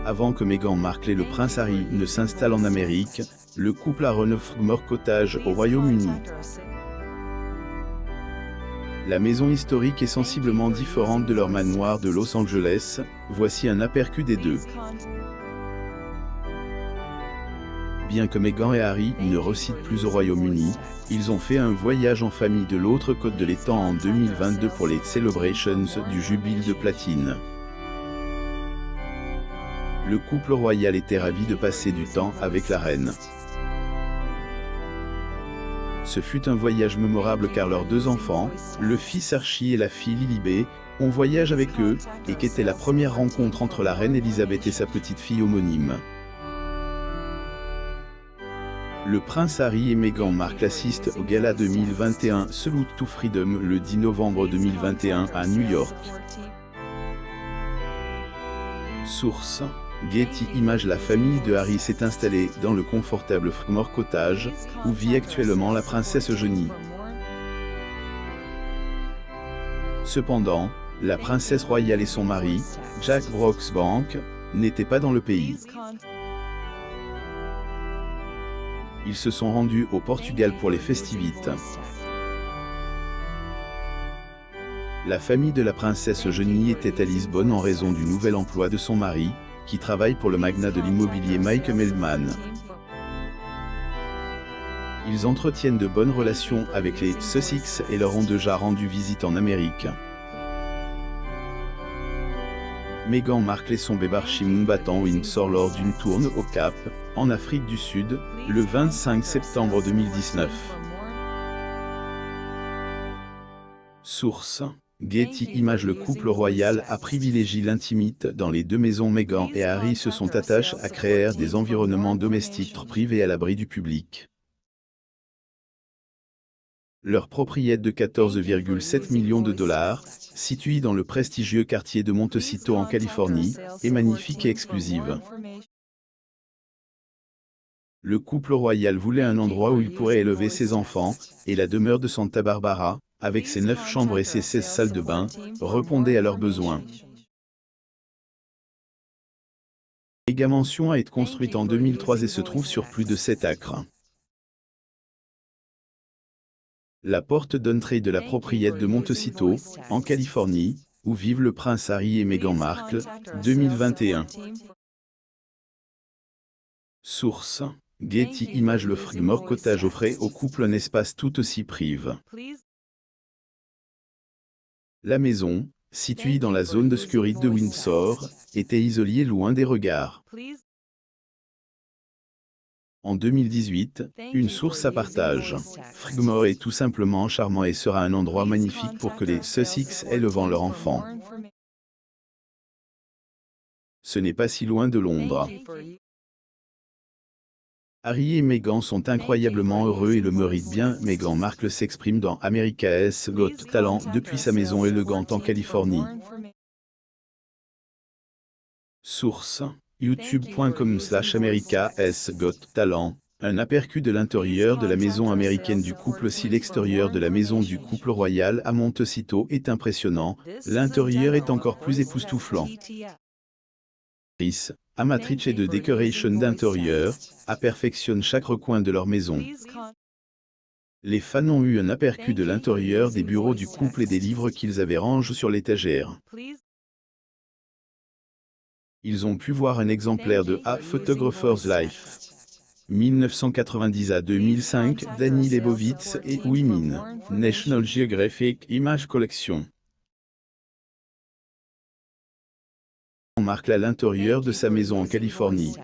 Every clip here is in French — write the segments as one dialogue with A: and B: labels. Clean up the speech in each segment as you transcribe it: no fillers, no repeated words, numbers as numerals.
A: Avant que Meghan Markle et le prince Harry ne s'installent en Amérique, le couple a renouvelé leur cottage au Royaume-Uni. La maison historique est sensiblement différente de leur manoir de Los Angeles. Voici un aperçu des deux. Bien que Meghan et Harry ne résident plus au Royaume-Uni, ils ont fait un voyage en famille de l'autre côte de l'étang en 2022 pour les Celebrations du Jubilé de Platine. Le couple royal était ravi de passer du temps avec la reine. Ce fut un voyage mémorable car leurs deux enfants, le fils Archie et la fille Lilibet, ont voyagé avec eux, et qu'était la première rencontre entre la reine Elisabeth et sa petite-fille homonyme. Le prince Harry et Meghan Markle assistent au gala 2021 Salute to Freedom le 10 novembre 2021 à New York. Source: Getty Images. La famille de Harry s'est installée dans le confortable Frogmore Cottage, où vit actuellement la princesse Eugénie. Cependant, la princesse royale et son mari, Jack Brooksbank, n'étaient pas dans le pays. Ils se sont rendus au Portugal pour les festivités. La famille de la princesse Eugénie était à Lisbonne en raison du nouvel emploi de son mari, qui travaille pour le magnat de l'immobilier Mike Meldman. Ils entretiennent de bonnes relations avec les Sussex et leur ont déjà rendu visite en Amérique. Meghan Markle et son bébé Archie battant Windsor lors d'une tournée au Cap, en Afrique du Sud, le 25 septembre 2019. Source: Getty Images. Le couple royal a privilégié l'intimité dans les deux maisons. Meghan et Harry se sont attachés à créer des environnements domestiques privés à l'abri du public. Leur propriété de 14,7 millions de dollars, située dans le prestigieux quartier de Montecito en Californie, est magnifique et exclusive. Le couple royal voulait un endroit où il pourrait élever ses enfants, et la demeure de Santa Barbara, avec ses 9 chambres et ses 16 salles de bain, répondait à leurs besoins. La méga-mansion a été construite en 2003 et se trouve sur plus de 7 acres. La porte d'entrée de la propriété de Montecito, en Californie, où vivent le prince Harry et Meghan Markle, 2021. Source: Getty Images. Le Frogmore Cottage offrait au couple un espace tout aussi privé. La maison, située dans la zone de sécurité de Windsor, était isolée loin des regards. En 2018, une source à partage: Frogmore est tout simplement charmant et sera un endroit magnifique pour que les Sussex élevant leurs enfants. Ce n'est pas si loin de Londres. Harry et Meghan sont incroyablement heureux et le méritent bien. Meghan Markle s'exprime dans America's Got Talent depuis sa maison élégante en Californie. Source: youtube.com/America's Got Talent. Un aperçu de l'intérieur de la maison américaine du couple. Si l'extérieur de la maison du couple royal à Montecito est impressionnant, l'intérieur est encore plus époustouflant. Amatrice de décoration d'intérieur, perfectionnent chaque recoin de leur maison. Les fans ont eu un aperçu de l'intérieur des bureaux du couple et des livres qu'ils avaient rangés sur l'étagère. Ils ont pu voir un exemplaire de A Photographer's Life. 1990 à 2005, Danny Lebowitz et Women, National Geographic Image Collection. Markle à l'intérieur de sa maison en Californie.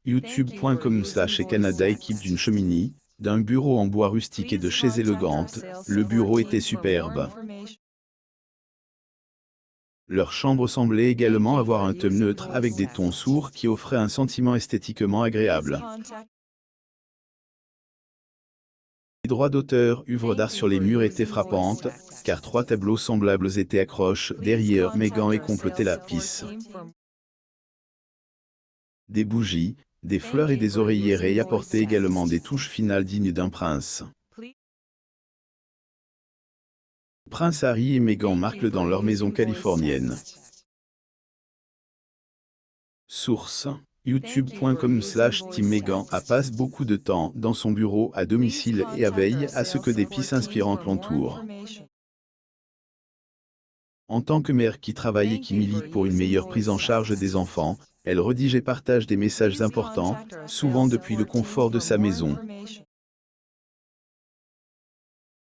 A: youtube.com/Canada. Équipe d'une cheminée, d'un bureau en bois rustique et de chaises élégantes, le bureau était superbe. Leur chambre semblait également avoir un thème neutre avec des tons sourds qui offraient un sentiment esthétiquement agréable. Les droits d'auteur, œuvres d'art sur les murs étaient frappantes, car 3 tableaux semblables étaient accrochés derrière Meghan et complétaient la pièce. Des bougies, des fleurs et des oreillers y apportaient également des touches finales dignes d'un prince. Prince Harry et Meghan Markle dans leur maison californienne. Source: youtube.com/Team Meghan passe beaucoup de temps dans son bureau à domicile et à veille à ce que des pistes inspirantes l'entourent. En tant que mère qui travaille et qui milite pour une meilleure prise en charge des enfants, elle rédige et partage des messages importants, souvent depuis le confort de sa maison.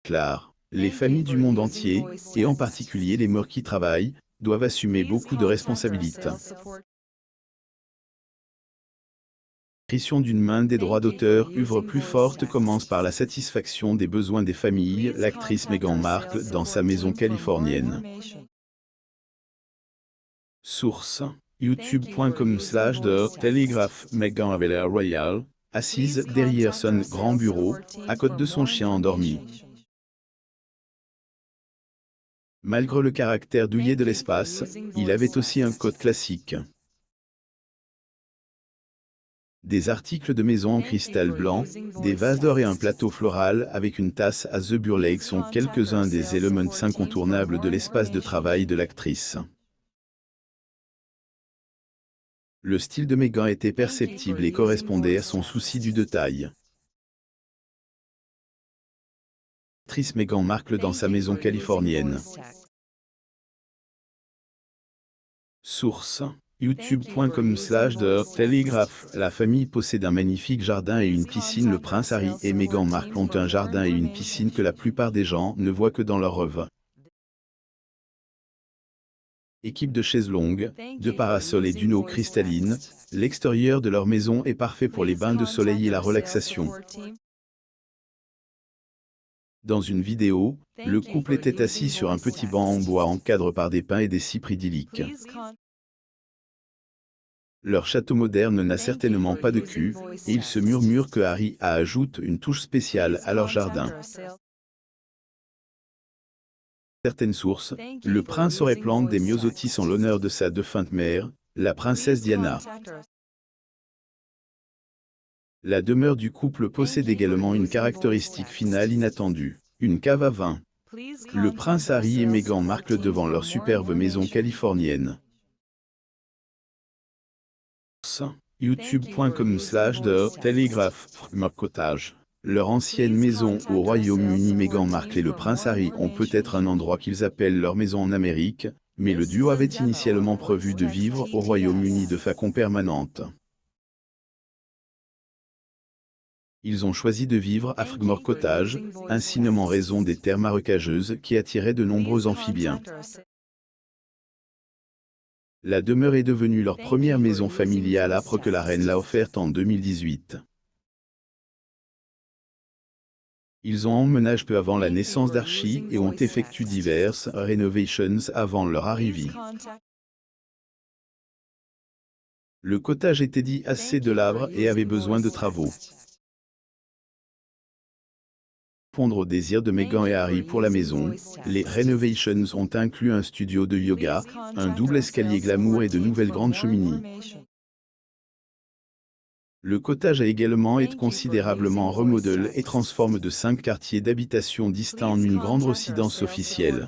A: Claire: les familles du monde entier, et en particulier les mères qui travaillent, doivent assumer beaucoup de responsabilités. Création d'une main des droits d'auteur œuvre plus forte commence par la satisfaction des besoins des familles. L'actrice Meghan Markle dans sa maison californienne. Source: youtube.com/The Telegraph. Meghan à Villa Royal, assise derrière son grand bureau, à côté de son chien endormi. Malgré le caractère douillet de l'espace, il avait aussi un code classique. Des articles de maison en cristal blanc, des vases d'or et un plateau floral avec une tasse à The Burlake sont quelques-uns des éléments incontournables de l'espace de travail de l'actrice. Le style de Meghan était perceptible et correspondait à son souci du détail. L'actrice Meghan Markle dans sa maison californienne. Source: youtube.com/The Telegraph. La famille possède un magnifique jardin et une piscine. Le prince Harry et Meghan Markle ont un jardin et une piscine que la plupart des gens ne voient que dans leurs rêves. Équipe de chaises longues, de parasols et d'une eau cristalline, l'extérieur de leur maison est parfait pour les bains de soleil et la relaxation. Dans une vidéo, le couple était assis sur un petit banc en bois encadré par des pins et des cypres idylliques. Leur château moderne n'a certainement pas de cul, et il se murmure que Harry ajoute une touche spéciale à leur jardin. Certaines sources, le prince aurait planté des myosotis en l'honneur de sa défunte mère, la princesse Diana. La demeure du couple possède également une caractéristique finale inattendue, une cave à vin. Le prince Harry et Meghan Markle devant leur superbe maison californienne. youtube.com/The Telegraph. Cottage. Leur ancienne maison au Royaume-Uni. Meghan Markle et le prince Harry ont peut-être un endroit qu'ils appellent leur maison en Amérique, mais le duo avait initialement prévu de vivre au Royaume-Uni de façon permanente. Ils ont choisi de vivre à Frogmore Cottage, ainsi nommé en raison des terres marécageuses qui attiraient de nombreux amphibiens. La demeure est devenue leur première maison familiale après que la reine l'a offerte en 2018. Ils ont emménagé peu avant la naissance d'Archie et ont effectué diverses rénovations avant leur arrivée. Le cottage était dit assez de l'arbre et avait besoin de travaux. Répondre aux désirs de Meghan et Harry pour la maison, les rénovations ont inclus un studio de yoga, un double escalier glamour et de nouvelles grandes cheminées. Le cottage a également été considérablement remodelé et transformé de 5 quartiers d'habitation distincts en une grande résidence officielle.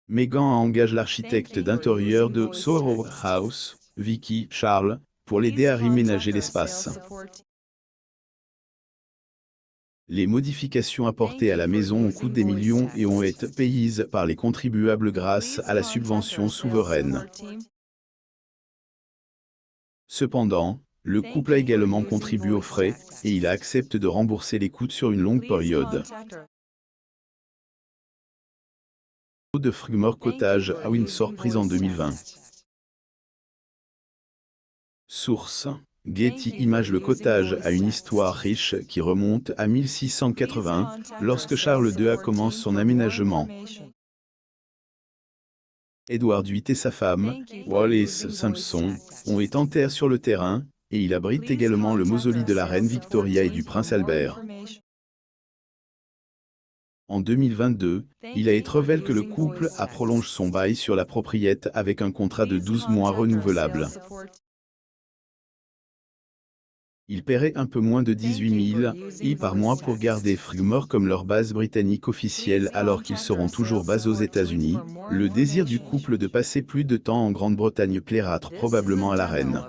A: Meghan engage l'architecte d'intérieur de Soho House, Vicky Charles, pour l'aider à réménager l'espace. Les modifications apportées à la maison ont coûté des millions et ont été payées par les contribuables grâce à la subvention souveraine. Cependant, le couple a également contribué aux frais, et il accepte de rembourser les coûts sur une longue période. De Frogmore Cottage à Windsor prise en 2020. Source: Getty Images. Le cottage a une histoire riche qui remonte à 1680, lorsque Charles II a commencé son aménagement. Édouard VIII et sa femme, Wallis Simpson, ont été enterrés sur le terrain, et il abrite également le mausolée de la reine Victoria et du prince Albert. En 2022, il a été révélé que le couple a prolongé son bail sur la propriété avec un contrat de 12 mois renouvelable. Ils paieraient un peu moins de 18 000 € par mois pour garder Frogmore comme leur base britannique officielle alors qu'ils seront toujours basés aux États-Unis. Le désir du couple de passer plus de temps en Grande-Bretagne plaira probablement à la reine.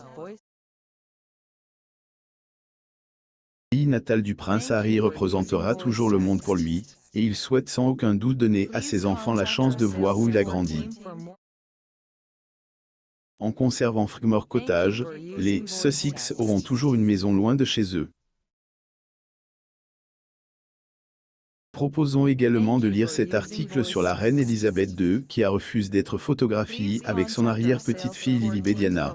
A: Le pays natal du prince Harry représentera toujours le monde pour lui, et il souhaite sans aucun doute donner à ses enfants la chance de voir où il a grandi. En conservant Frogmore Cottage, les Sussex auront toujours une maison loin de chez eux. Proposons également de lire cet article sur la reine Elisabeth II qui a refusé d'être photographiée avec son arrière-petite-fille Lilibet Diana.